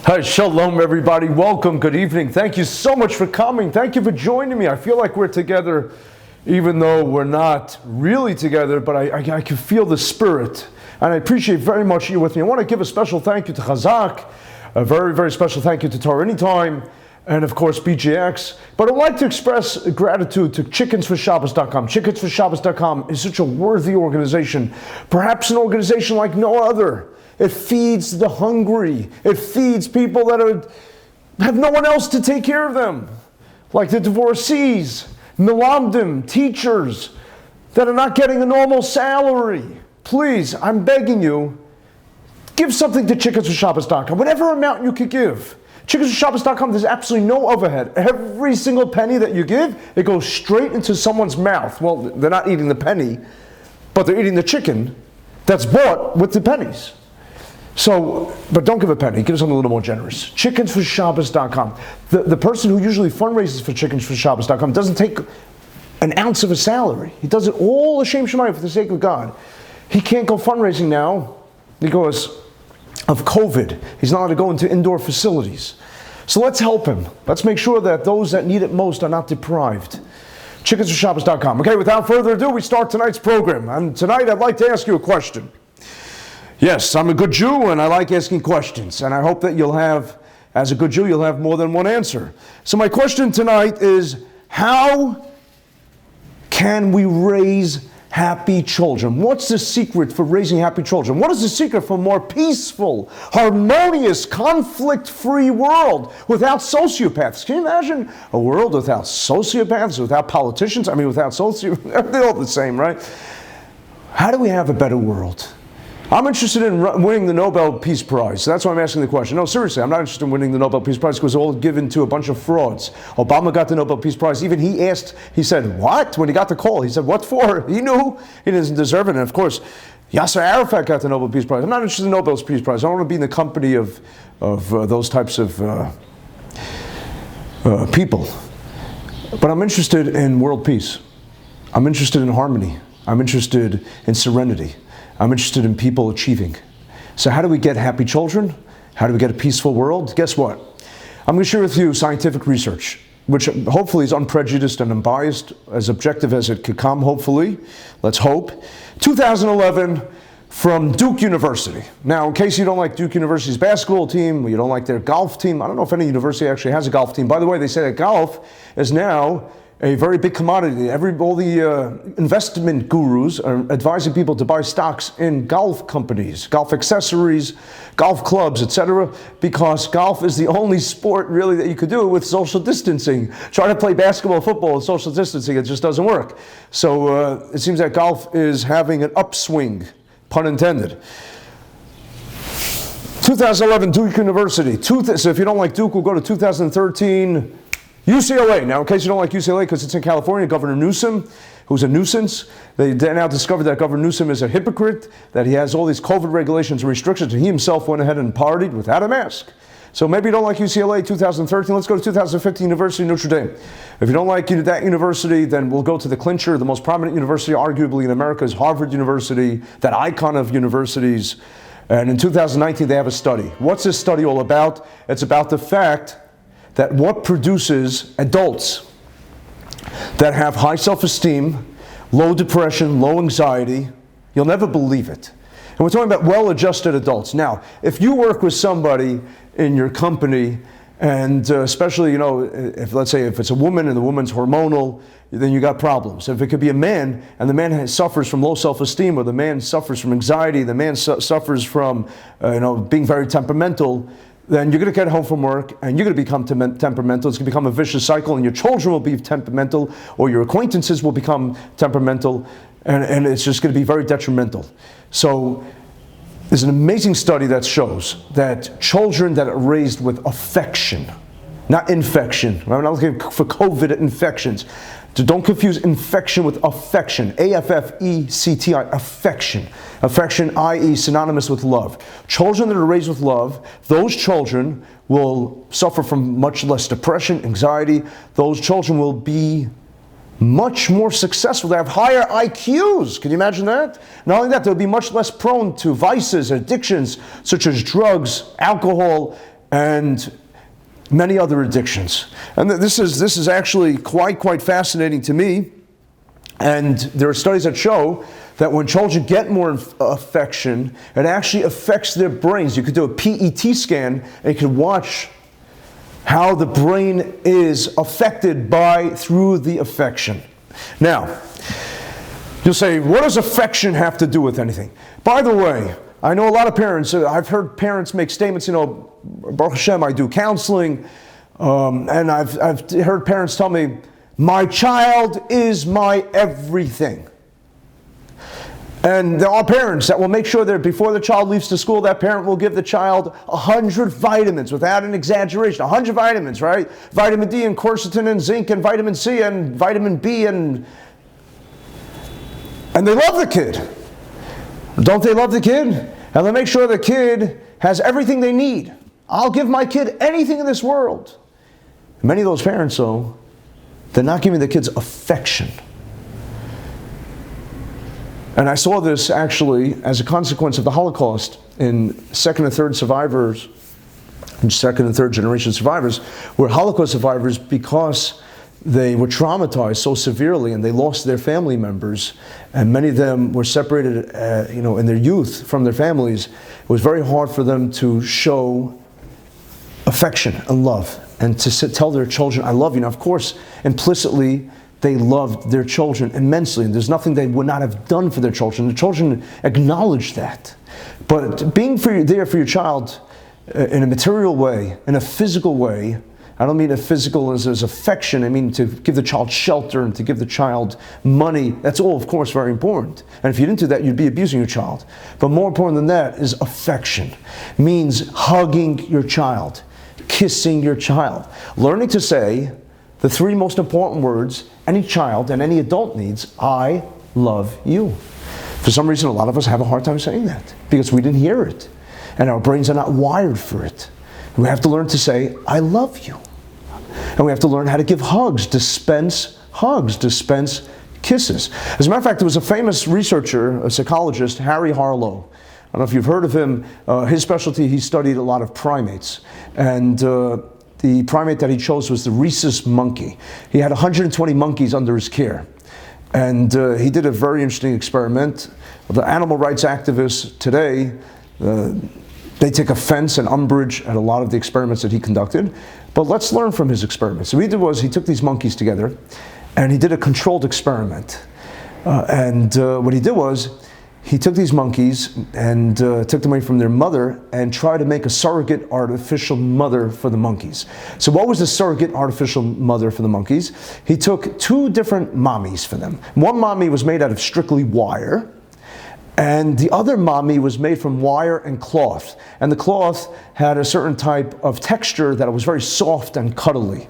Hi, shalom everybody. Welcome, good evening. Thank you so much for coming. Thank you for joining me. I feel like we're together even though we're not really together, but I can feel the spirit. And I appreciate very much you with me. I want to give a special thank you to Chazak, a very, very special thank you to Torah Anytime, and of course BJX. But I'd like to express gratitude to chickensforshabbos.com. Chickensforshabbos.com is such a worthy organization, perhaps an organization like no other. It feeds the hungry. It feeds people that have no one else to take care of them, like the divorcees, milamdim, teachers that are not getting a normal salary. Please, I'm begging you, give something to chickensforshabbos.com, whatever amount you could give. Chickensforshabbos.com, there's absolutely no overhead. Every single penny that you give, it goes straight into someone's mouth. Well, they're not eating the penny, but they're eating the chicken that's bought with the pennies. So, but don't give a penny, give something a little more generous. Chickensforshabbos.com. The person who usually fundraises for chickensforshabbos.com doesn't take an ounce of a salary. He does it all Hashem Shemayim for the sake of God. He can't go fundraising now because of COVID. He's not allowed to go into indoor facilities. So let's help him. Let's make sure that those that need it most are not deprived. Chickensforshabbos.com. Okay, without further ado, we start tonight's program. And tonight I'd like to ask you a question. Yes, I'm a good Jew and I like asking questions. And I hope that you'll have, as a good Jew, you'll have more than one answer. So my question tonight is, how can we raise happy children? What's the secret for raising happy children? What is the secret for a more peaceful, harmonious, conflict-free world without sociopaths? Can you imagine a world without sociopaths, without politicians? I mean, without sociopaths, they're all the same, right? How do we have a better world? I'm interested in winning the Nobel Peace Prize. So that's why I'm asking the question. No, seriously, I'm not interested in winning the Nobel Peace Prize because it's all given to a bunch of frauds. Obama got the Nobel Peace Prize. Even he said, what? When he got the call, he said, what for? He knew he doesn't deserve it. And of course, Yasser Arafat got the Nobel Peace Prize. I'm not interested in the Nobel Peace Prize. I don't want to be in the company of those types of people. But I'm interested in world peace. I'm interested in harmony. I'm interested in serenity. I'm interested in people achieving. So how do we get happy children? How do we get a peaceful world? Guess what? I'm going to share with you scientific research, which hopefully is unprejudiced and unbiased, as objective as it could come, hopefully. Let's hope. 2011 from Duke University. Now, in case you don't like Duke University's basketball team, you don't like their golf team, I don't know if any university actually has a golf team. By the way, they say that golf is now a very big commodity. All the investment gurus are advising people to buy stocks in golf companies, golf accessories, golf clubs, etc., because golf is the only sport really that you could do with social distancing. Try to play basketball, football with social distancing, it just doesn't work. So it seems that golf is having an upswing, pun intended. 2011, Duke University. So if you don't like Duke, we'll go to 2013. UCLA. Now, in case you don't like UCLA, because it's in California, Governor Newsom, who's a nuisance, they now discovered that Governor Newsom is a hypocrite, that he has all these COVID regulations and restrictions, and he himself went ahead and partied without a mask. So maybe you don't like UCLA 2013. Let's go to 2015, University of Notre Dame. If you don't like that university, then we'll go to the clincher. The most prominent university, arguably in America, is Harvard University, that icon of universities. And in 2019, they have a study. What's this study all about? It's about the fact that what produces adults that have high self-esteem, low depression, low anxiety, you'll never believe it. And we're talking about well-adjusted adults. Now, if you work with somebody in your company, and especially, if let's say if it's a woman and the woman's hormonal, then you got problems. If it could be a man, and the man suffers from low self-esteem, or the man suffers from anxiety, the man suffers from being very temperamental, then you're going to get home from work and you're going to become temperamental. It's going to become a vicious cycle, and your children will be temperamental, or your acquaintances will become temperamental, and it's just going to be very detrimental. So there's an amazing study that shows that children that are raised with affection, not infection. I'm not looking for COVID infections. So don't confuse infection with affection. A-F-F-E-C-T-I, affection. Affection, i.e. synonymous with love. Children that are raised with love, those children will suffer from much less depression, anxiety. Those children will be much more successful. They have higher IQs. Can you imagine that? Not only that, they'll be much less prone to vices, addictions, such as drugs, alcohol, and many other addictions. And this is actually quite fascinating to me. And there are studies that show that when children get more affection, it actually affects their brains. You could do a PET scan and you could watch how the brain is affected through the affection. Now, you'll say, what does affection have to do with anything? By the way, I know a lot of parents, I've heard parents make statements, Baruch Hashem, I do counseling, and I've heard parents tell me, my child is my everything. And there are parents that will make sure that before the child leaves to school, that parent will give the child 100 vitamins, without an exaggeration, 100 vitamins, right? Vitamin D and quercetin and zinc and vitamin C and vitamin B and they love the kid. Don't they love the kid? And they make sure the kid has everything they need. I'll give my kid anything in this world. Many of those parents, though, they're not giving the kids affection. And I saw this actually as a consequence of the Holocaust in second and third generation survivors, were Holocaust survivors because they were traumatized so severely and they lost their family members, and many of them were separated in their youth from their families. It was very hard for them to show affection and love and to tell their children, I love you. Now, of course, implicitly, they loved their children immensely, and there's nothing they would not have done for their children. The children acknowledged that. But being there for your child in a material way, in a physical way, I don't mean a physical as affection, I mean to give the child shelter and to give the child money. That's all, of course, very important. And if you didn't do that, you'd be abusing your child. But more important than that is affection. It means hugging your child, kissing your child, learning to say the three most important words any child and any adult needs: I love you. For some reason, a lot of us have a hard time saying that because we didn't hear it. And our brains are not wired for it. We have to learn to say, I love you. And we have to learn how to give hugs, dispense kisses. As a matter of fact, there was a famous researcher, a psychologist, Harry Harlow. I don't know if you've heard of him. His specialty, he studied a lot of primates. And the primate that he chose was the rhesus monkey. He had 120 monkeys under his care. And he did a very interesting experiment. The animal rights activists today, they take offense and umbrage at a lot of the experiments that he conducted. But let's learn from his experiments. So what he did was he took these monkeys together and he did a controlled experiment. What he did was he took these monkeys and took them away from their mother and tried to make a surrogate artificial mother for the monkeys. So what was the surrogate artificial mother for the monkeys? He took two different mommies for them. One mommy was made out of strictly wire, and the other mommy was made from wire and cloth. And the cloth had a certain type of texture that was very soft and cuddly.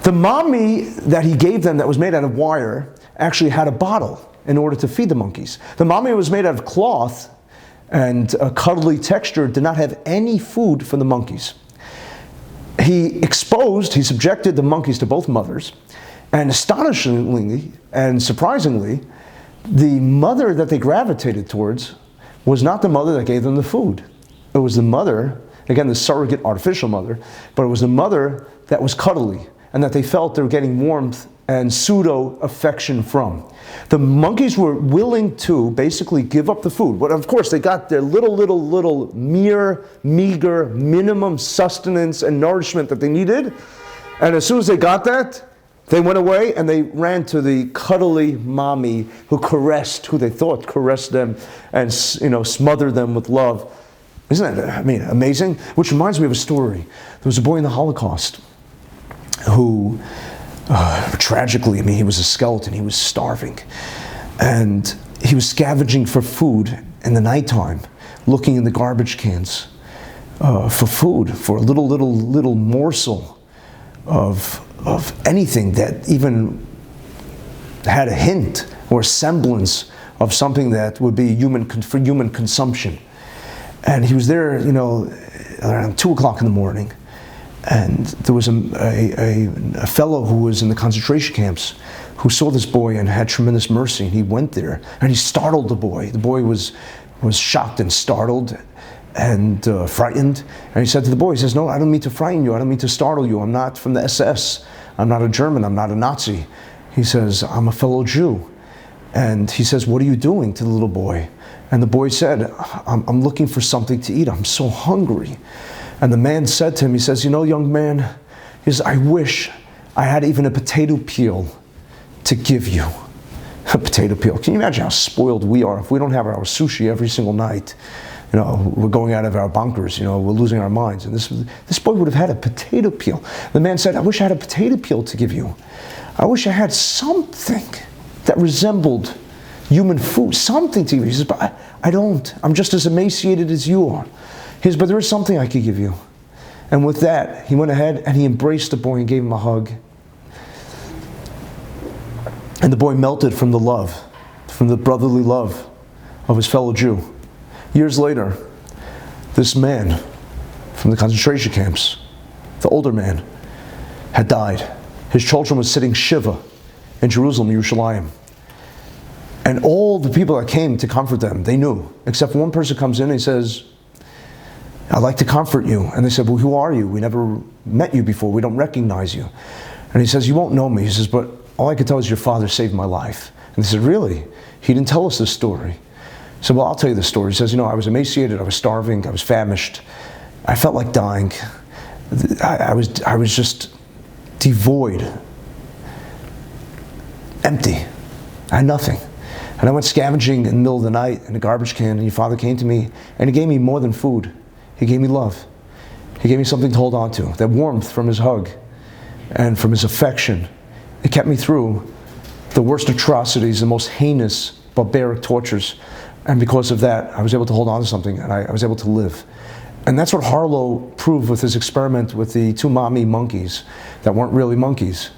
The mommy that he gave them that was made out of wire actually had a bottle in order to feed the monkeys. The mommy was made out of cloth and a cuddly texture did not have any food for the monkeys. He subjected the monkeys to both mothers, and astonishingly and surprisingly, the mother that they gravitated towards was not the mother that gave them the food. It was the mother, again, the surrogate artificial mother, but it was the mother that was cuddly and that they felt they were getting warmth and pseudo-affection from. The monkeys were willing to basically give up the food. But of course, they got their little mere, meager, minimum sustenance and nourishment that they needed. And as soon as they got that, they went away and they ran to the cuddly mommy who they thought caressed them and smothered them with love. Isn't that, amazing? Which reminds me of a story. There was a boy in the Holocaust who, tragically, he was a skeleton. He was starving. And he was scavenging for food in the nighttime, looking in the garbage cans for food, for a little morsel of anything that even had a hint or semblance of something that would be for human consumption. And he was there, around 2 o'clock in the morning. And there was a fellow who was in the concentration camps who saw this boy and had tremendous mercy. And he went there and he startled the boy. The boy was shocked and startled. and frightened. And he said to the boy, he says, no, I don't mean to frighten you. I don't mean to startle you. I'm not from the SS. I'm not a German. I'm not a Nazi. He says, I'm a fellow Jew. And he says, what are you doing, to the little boy? And the boy said, I'm looking for something to eat. I'm so hungry. And the man said to him, he says, you know, young man, he says, I wish I had even a potato peel to give you. A potato peel. Can you imagine how spoiled we are if we don't have our sushi every single night? You know, we're going out of our bunkers, you know, we're losing our minds. And this boy would have had a potato peel. The man said, I wish I had a potato peel to give you. I wish I had something that resembled human food, something to give you. He says, but I don't. I'm just as emaciated as you are. He says, but there is something I could give you. And with that, he went ahead and he embraced the boy and gave him a hug. And the boy melted from the love, from the brotherly love of his fellow Jew. Years later, this man from the concentration camps, the older man, had died. His children were sitting Shiva in Jerusalem, Yerushalayim. And all the people that came to comfort them, they knew, except one person comes in and he says, I'd like to comfort you. And they said, well, who are you? We never met you before. We don't recognize you. And he says, you won't know me. He says, but all I can tell is your father saved my life. And they said, really? He didn't tell us this story. He said, well, I'll tell you the story. He says, you know, I was emaciated, I was starving, I was famished. I felt like dying. I was just devoid, empty. I had nothing. And I went scavenging in the middle of the night in a garbage can, and your father came to me, and he gave me more than food. He gave me love. He gave me something to hold on to, that warmth from his hug and from his affection. It kept me through the worst atrocities, the most heinous, barbaric tortures. And because of that, I was able to hold on to something, and I was able to live. And that's what Harlow proved with his experiment with the two mommy monkeys that weren't really monkeys.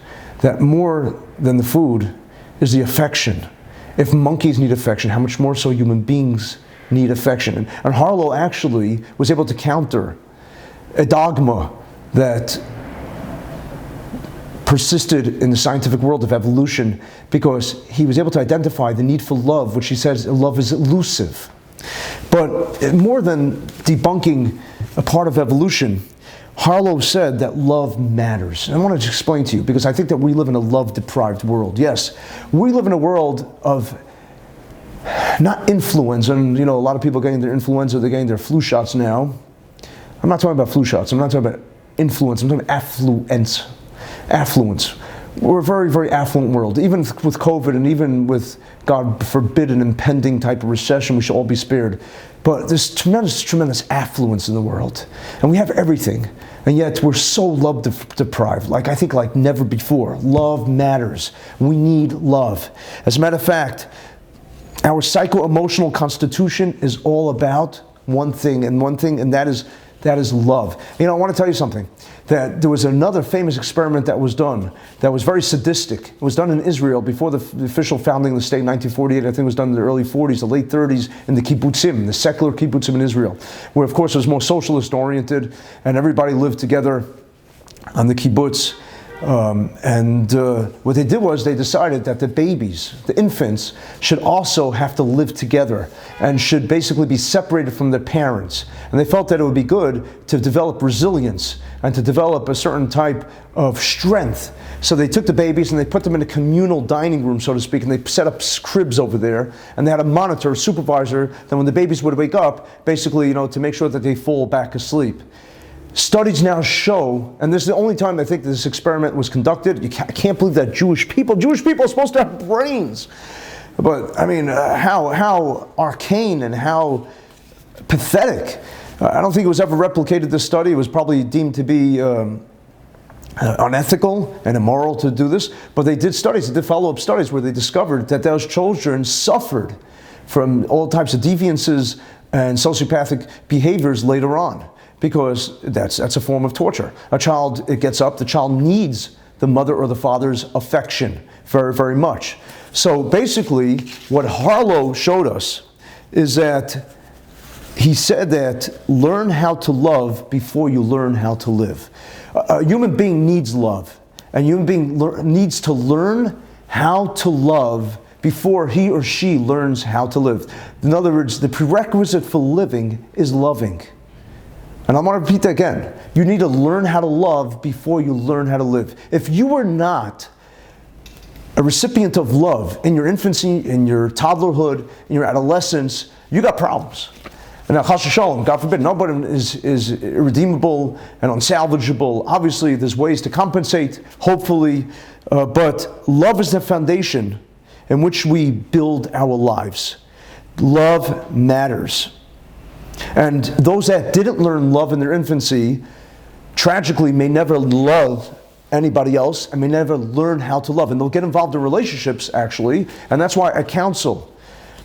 That more than the food is the affection. If monkeys need affection, how much more so human beings need affection? And Harlow actually was able to counter a dogma that persisted in the scientific world of evolution, because he was able to identify the need for love, which he says love is elusive. But more than debunking a part of evolution, Harlow said that love matters. And I want to explain to you, because I think that we live in a love-deprived world. Yes, we live in a world of not influenza, and you know, a lot of people getting their influenza, they're getting their flu shots now. I'm not talking about flu shots, I'm not talking about influence, I'm talking about affluence. We're a very, very affluent world. Even with COVID and even with, God forbid, an impending type of recession, we should all be spared. But there's tremendous affluence in the world. And we have everything. And yet we're so love deprived, I think like never before. Love matters. We need love. As a matter of fact, our psycho-emotional constitution is all about one thing, and that is love. You know, I want to tell you something. That there was another famous experiment that was done that was very sadistic. It was done in Israel before the official founding of the state in 1948. I think it was done in the early 40s, the late 30s, in the kibbutzim, the secular kibbutzim in Israel, where of course it was more socialist oriented, and everybody lived together on the kibbutz. What they did was they decided that the babies, the infants, should also have to live together and should basically be separated from their parents. And they felt that it would be good to develop resilience and to develop a certain type of strength. So they took the babies and they put them in a communal dining room, so to speak, and they set up cribs over there, and they had a monitor, a supervisor, that when the babies would wake up, basically, you know, to make sure that they fall back asleep. Studies now show, and this is the only time I think this experiment was conducted. I can't believe that Jewish people are supposed to have brains. But I mean, how arcane and how pathetic. I don't think it was ever replicated, this study. It was probably deemed to be unethical and immoral to do this. But they did studies, they did follow-up studies where they discovered that those children suffered from all types of deviances and sociopathic behaviors later on. Because that's a form of torture. A child, it gets up, the child needs the mother or the father's affection very, very much. So basically, what Harlow showed us is that he said that learn how to love before you learn how to live. A human being needs love. A human being needs to learn how to love before he or she learns how to live. In other words, the prerequisite for living is loving. And I'm going to repeat that again. You need to learn how to love before you learn how to live. If you are not a recipient of love in your infancy, in your toddlerhood, in your adolescence, you got problems. And now, chas v'shalom, God forbid, nobody is irredeemable and unsalvageable. Obviously, there's ways to compensate, hopefully, but love is the foundation in which we build our lives. Love matters. And those that didn't learn love in their infancy, tragically, may never love anybody else and may never learn how to love. And they'll get involved in relationships, actually, and that's why I counsel.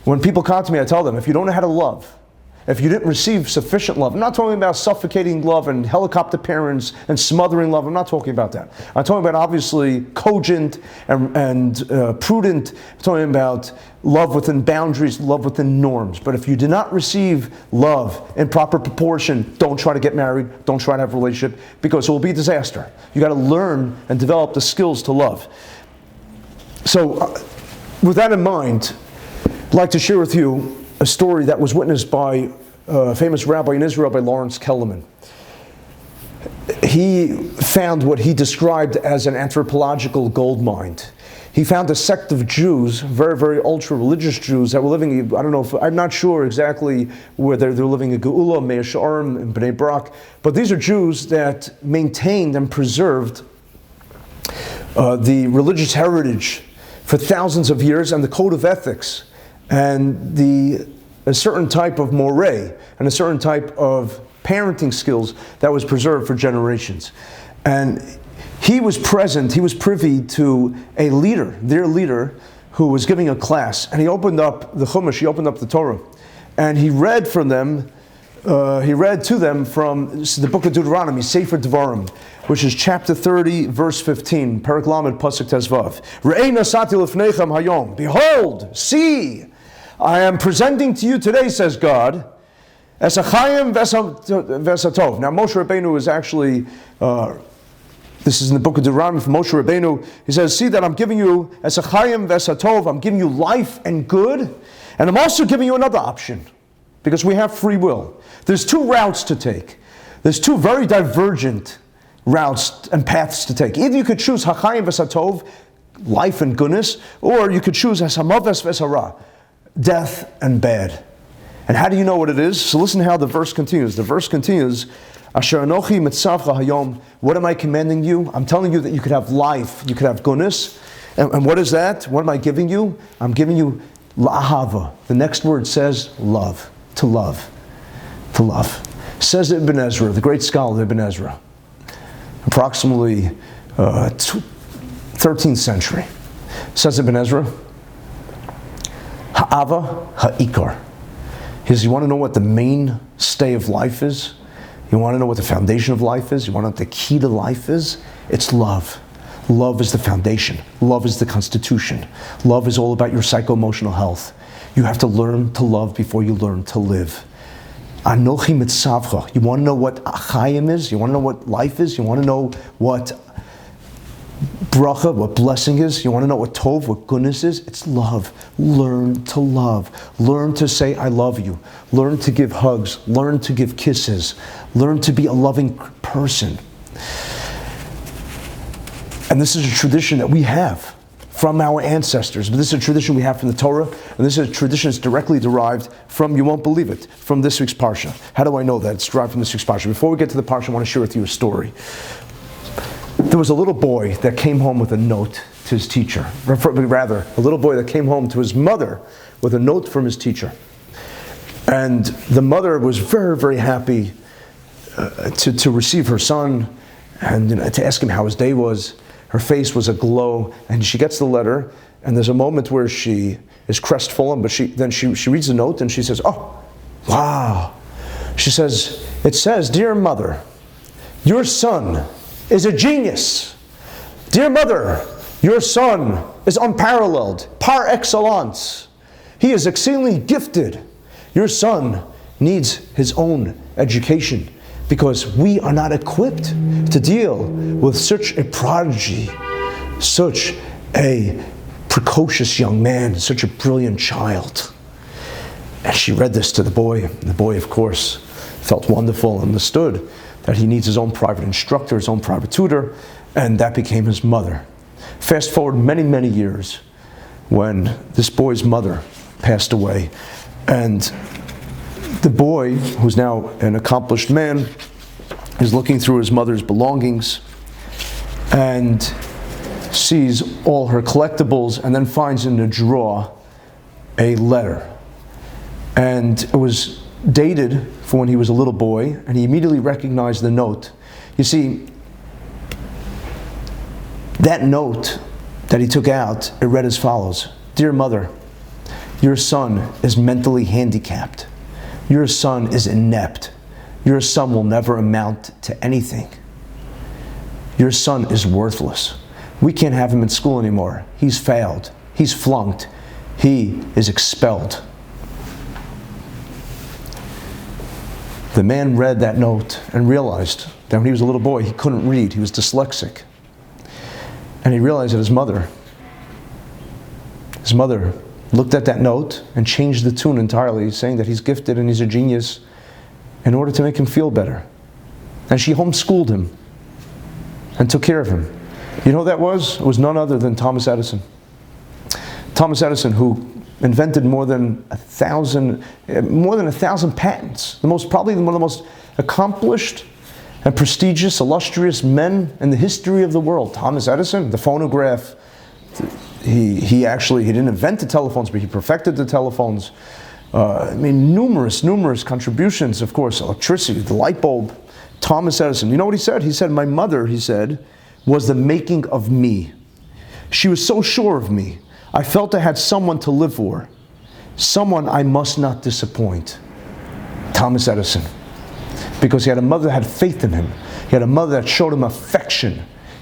When people come to me, I tell them, if you don't know how to love, if you didn't receive sufficient love, I'm not talking about suffocating love and helicopter parents and smothering love. I'm not talking about that. I'm talking about obviously cogent and prudent. I'm talking about love within boundaries, love within norms. But if you did not receive love in proper proportion, don't try to get married, don't try to have a relationship, because it will be a disaster. You got to learn and develop the skills to love. So with that in mind, I'd like to share with you a story that was witnessed by a famous rabbi in Israel, by Lawrence Kellerman. He found what he described as an anthropological gold mine. He found a sect of Jews, very, very ultra-religious Jews that were living, I'm not sure exactly whether they're living in Geula, Mea She'arim, in Bnei Brak, but these are Jews that maintained and preserved the religious heritage for thousands of years and the code of ethics and a certain type of moray and a certain type of parenting skills that was preserved for generations. And he was present, he was privy to a leader, their leader, who was giving a class, and he opened up the Chumash, he opened up the Torah, and he read from them, he read to them from the book of Deuteronomy, Sefer Devarim, which is chapter 30, verse 15, Perek Lamed, Pasuk Tezvav. Re'ei nasati lefneichem hayom, behold, see, I am presenting to you today, says God, as a chayim vesatov. Now Moshe Rabbeinu is actually, this is in the book of Deuteronomy from Moshe Rabbeinu. He says, see that I'm giving you as a chayim vesatov, I'm giving you life and good, and I'm also giving you another option, because we have free will. There's two routes to take. There's two very divergent routes and paths to take. Either you could choose hachayim vesatov, life and goodness, or you could choose hasamaves vesara, death and bad. And how do you know what it is? So listen how the verse continues. The verse continues, Asher anochi mitzavcha hayom. What am I commanding you? I'm telling you that you could have life, you could have goodness. And what is that? What am I giving you? I'm giving you la'ahava. The next word says love. To love. To love. Says Ibn Ezra, the great scholar Ibn Ezra, approximately 13th century. Says Ibn Ezra, ha'ava ha'ikar. He says, you want to know what the mainstay of life is? You want to know what the foundation of life is? You want to know what the key to life is? It's love. Love is the foundation. Love is the constitution. Love is all about your psycho-emotional health. You have to learn to love before you learn to live. Anochi mitzavcha. You want to know what achayim is? You want to know what life is? You want to know what bracha, what blessing is? You want to know what tov, what goodness is? It's love. Learn to love. Learn to say I love you. Learn to give hugs. Learn to give kisses. Learn to be a loving person. And this is a tradition that we have from our ancestors. But this is a tradition we have from the Torah, and this is a tradition that's directly derived from, you won't believe it, from this week's Parsha. How do I know that? It's derived from this week's Parsha. Before we get to the Parsha, I want to share with you a story. There was a little boy that came home with a note to his teacher. Rather, a little boy that came home to his mother with a note from his teacher. And the mother was very, very happy to receive her son and to ask him how his day was. Her face was aglow, and she gets the letter, and there's a moment where she is crestfallen, but she reads the note and she says, oh, wow. She says, it says, dear mother, your son is a genius. Dear mother, your son is unparalleled, par excellence. He is exceedingly gifted. Your son needs his own education because we are not equipped to deal with such a prodigy, such a precocious young man, such a brilliant child. And she read this to the boy. The boy, of course, felt wonderful, understood that he needs his own private instructor, his own private tutor, and that became his mother. Fast forward many, many years when this boy's mother passed away, and the boy, who's now an accomplished man, is looking through his mother's belongings and sees all her collectibles, and then finds in a drawer a letter. And it was dated for when he was a little boy, and he immediately recognized the note. You see, that note that he took out, it read as follows: "Dear mother, your son is mentally handicapped. Your son is inept. Your son will never amount to anything. Your son is worthless. We can't have him in school anymore. He's failed. He's flunked. He is expelled." The man read that note and realized that when he was a little boy, he couldn't read. He was dyslexic. And he realized that his mother looked at that note and changed the tune entirely, saying that he's gifted and he's a genius, in order to make him feel better. And she homeschooled him and took care of him. You know who that was? It was none other than Thomas Edison. Thomas Edison, who invented more than 1,000 patents. Probably one of the most accomplished and prestigious, illustrious men in the history of the world. Thomas Edison, the phonograph. He didn't invent the telephones, but he perfected the telephones. Numerous contributions. Of course, electricity, the light bulb. Thomas Edison. You know what he said? He said, "My mother," he said, "was the making of me. She was so sure of me. I felt I had someone to live for, someone I must not disappoint." Thomas Edison. Because he had a mother that had faith in him. He had a mother that showed him affection.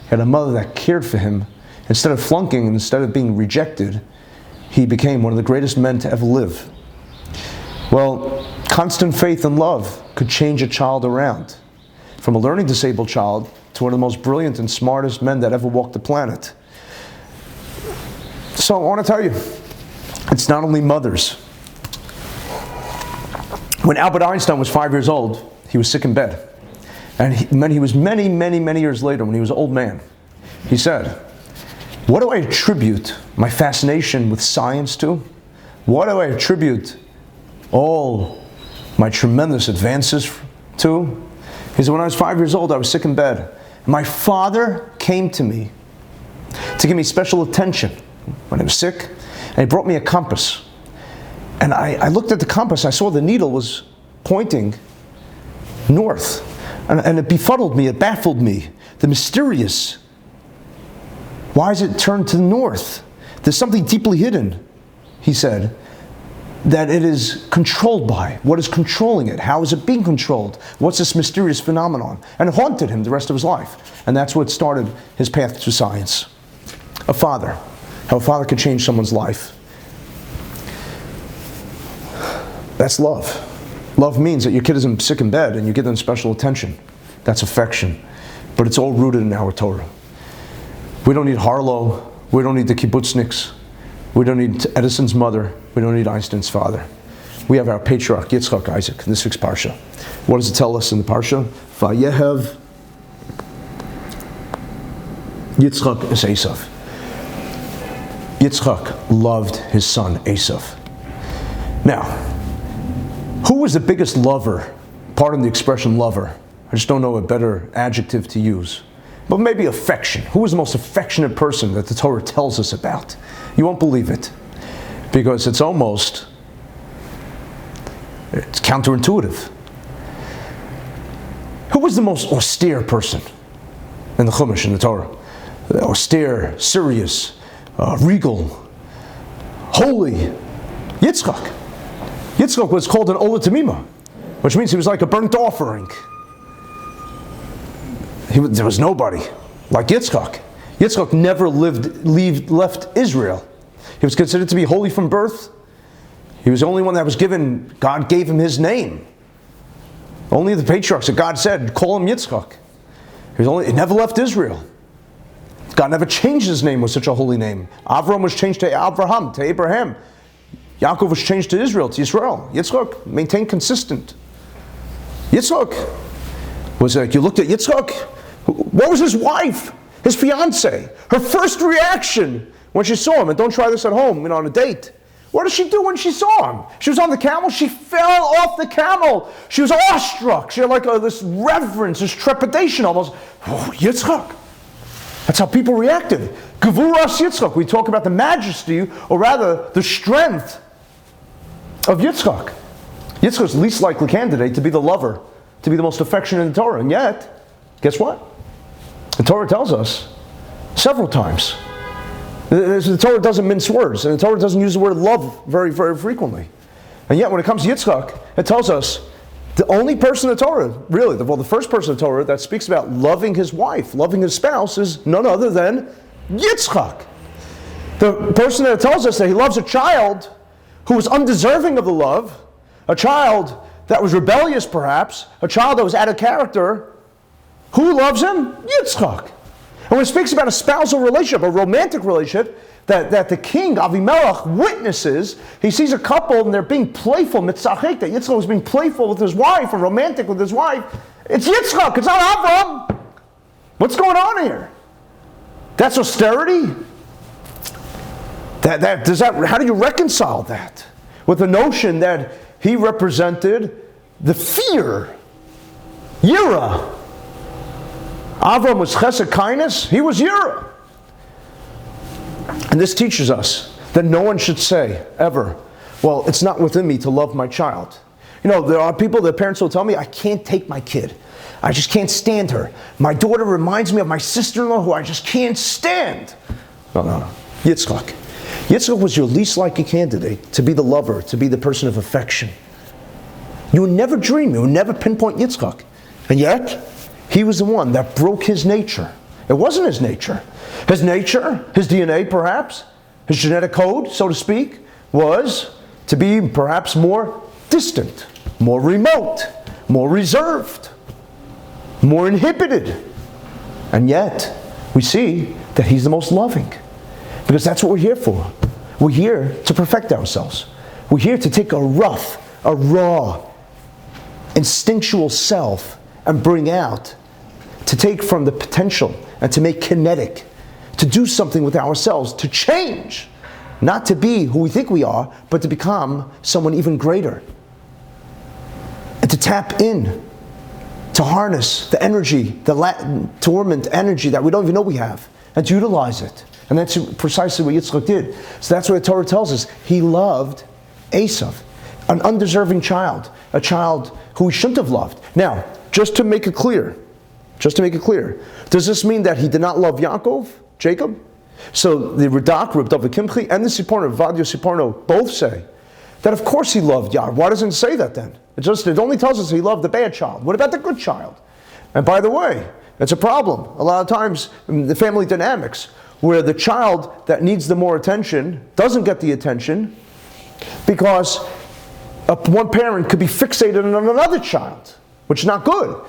He had a mother that cared for him. Instead of flunking, instead of being rejected, he became one of the greatest men to ever live. Well, constant faith and love could change a child around. From a learning disabled child to one of the most brilliant and smartest men that ever walked the planet. So I want to tell you, it's not only mothers. When Albert Einstein was 5 years old, he was sick in bed. And he was many years later, when he was an old man, he said, "What do I attribute my fascination with science to? What do I attribute all my tremendous advances to?" He said, "When I was 5 years old, I was sick in bed. My father came to me to give me special attention when I was sick, and he brought me a compass. And I looked at the compass, I saw the needle was pointing north. And it befuddled me, it baffled me. The mysterious. Why is it turned to the north? There's something deeply hidden," he said, "that it is controlled by. What is controlling it? How is it being controlled? What's this mysterious phenomenon?" And it haunted him the rest of his life. And that's what started his path to science. A father. How a father could change someone's life. That's love. Love means that your kid isn't sick in bed and you give them special attention. That's affection. But it's all rooted in our Torah. We don't need Harlow. We don't need the kibbutzniks. We don't need Edison's mother. We don't need Einstein's father. We have our patriarch, Yitzchak, Isaac, in this week's Parsha. What does it tell us in the Parsha? Vayehev Yitzchak es Esav. Yitzchak loved his son Esav. Now, who was the biggest lover? Pardon the expression lover. I just don't know a better adjective to use. But maybe affection. Who was the most affectionate person that the Torah tells us about? You won't believe it. Because it's counterintuitive. Who was the most austere person in the Chumash, in the Torah? Austere, serious, regal, holy. Yitzchak. Yitzchak was called an Ola Tamima, which means he was like a burnt offering. There was nobody like Yitzchak. Yitzchak never left Israel. He was considered to be holy from birth. He was the only one that was given, God gave him his name. Only the patriarchs that God said, call him Yitzchak. He never left Israel. God never changed his name with such a holy name. Avram was changed to Avraham, to Abraham. Yaakov was changed to Israel, to Yisrael. Yitzchak maintained consistent. Yitzchak was like, you looked at Yitzchak, what was his wife, his fiance? Her first reaction when she saw him, and don't try this at home, on a date. What did she do when she saw him? She was on the camel, she fell off the camel. She was awestruck. She had like this reverence, this trepidation almost. Oh, Yitzchak. That's how people reacted. Gevuras Yitzchak. We talk about the majesty, or rather the strength of Yitzchak. Yitzchak's least likely candidate to be the lover, to be the most affectionate in the Torah. And yet, guess what? The Torah tells us several times. The Torah doesn't mince words, and the Torah doesn't use the word love very, very frequently. And yet, when it comes to Yitzchak, it tells us the only person in the Torah, really, the first person in the Torah that speaks about loving his wife, loving his spouse, is none other than Yitzchak. The person that tells us that he loves a child who was undeserving of the love, a child that was rebellious perhaps, a child that was out of character, who loves him? Yitzchak. And when it speaks about a spousal relationship, a romantic relationship, that the king, Avimelech, witnesses, he sees a couple and they're being playful, mitzachek, that Yitzchak was being playful with his wife, or romantic with his wife. It's Yitzchak, it's not Avram. What's going on here? That's austerity? How do you reconcile that with the notion that he represented the fear, yira? Avram was chesed, kindness. He was yira. And this teaches us that no one should say, ever, well, it's not within me to love my child. There are people, their parents will tell me, I can't take my kid. I just can't stand her. My daughter reminds me of my sister-in-law who I just can't stand. No. Yitzchak. Yitzchak was your least likely candidate to be the lover, to be the person of affection. You would never dream, you would never pinpoint Yitzchak. And yet, he was the one that broke his nature. It wasn't his nature. His nature, his DNA perhaps, his genetic code, so to speak, was to be perhaps more distant, more remote, more reserved, more inhibited. And yet, we see that he's the most loving. Because that's what we're here for. We're here to perfect ourselves. We're here to take a raw, instinctual self and bring out, to take from the potential and to make kinetic, to do something with ourselves, to change, not to be who we think we are, but to become someone even greater. And to tap in, to harness the energy, the dormant energy that we don't even know we have, and to utilize it. And that's precisely what Yitzchak did. So that's what the Torah tells us. He loved Esav, an undeserving child, a child who he shouldn't have loved. Now, just to make it clear, does this mean that he did not love Yaakov, Jacob? So the Radak, Reb David Kimchi, and the Siporno, Vadio Siporno, both say that of course he loved Yaakov. Why doesn't it say that then? It only tells us he loved the bad child. What about the good child? And by the way, it's a problem. A lot of times, in the family dynamics, where the child that needs the more attention doesn't get the attention because one parent could be fixated on another child, which is not good.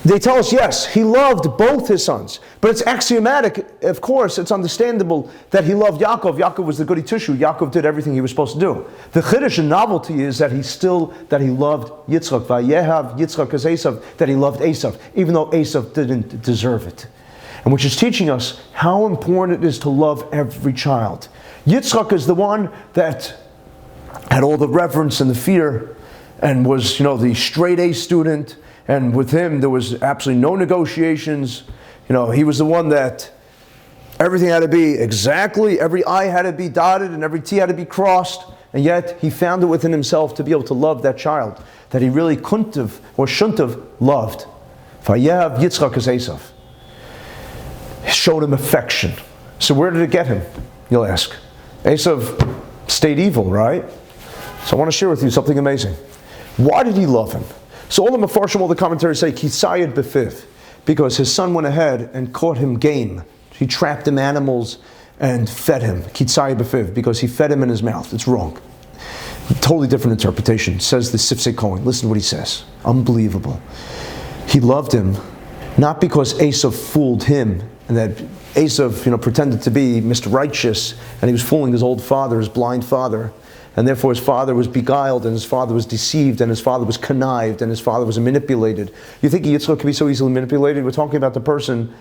They tell us, yes, he loved both his sons. But it's axiomatic, of course, it's understandable that he loved Yaakov. Yaakov was the goody two-shoe. Yaakov did everything he was supposed to do. The chiddush and novelty is that he loved Yitzchak. Vayehav Yitzchak as Esav, that he loved Esav, even though Esav didn't deserve it. And which is teaching us how important it is to love every child. Yitzchak is the one that had all the reverence and the fear and was, the straight A student. And with him, there was absolutely no negotiations. He was the one that everything had to be exactly, every I had to be dotted and every T had to be crossed. And yet, he found it within himself to be able to love that child that he really couldn't have or shouldn't have loved. Vayehav Yitzchak as Esav. Showed him affection. So where did it get him? You'll ask. Esav stayed evil, right? So I want to share with you something amazing. Why did he love him? So all the Mefarshim, all the commentaries say, Kisayed befiv, because his son went ahead and caught him game. He trapped him animals and fed him. Kisayed befiv, because he fed him in his mouth. It's wrong. Totally different interpretation. Says the Sifsei Cohen. Listen to what he says. Unbelievable. He loved him Not because Esav fooled him, and that Esav, pretended to be Mr. Righteous, and he was fooling his old father, his blind father, and therefore his father was beguiled, and his father was deceived, and his father was connived, and his father was manipulated. You think Yitzchak could be so easily manipulated? We're talking about the person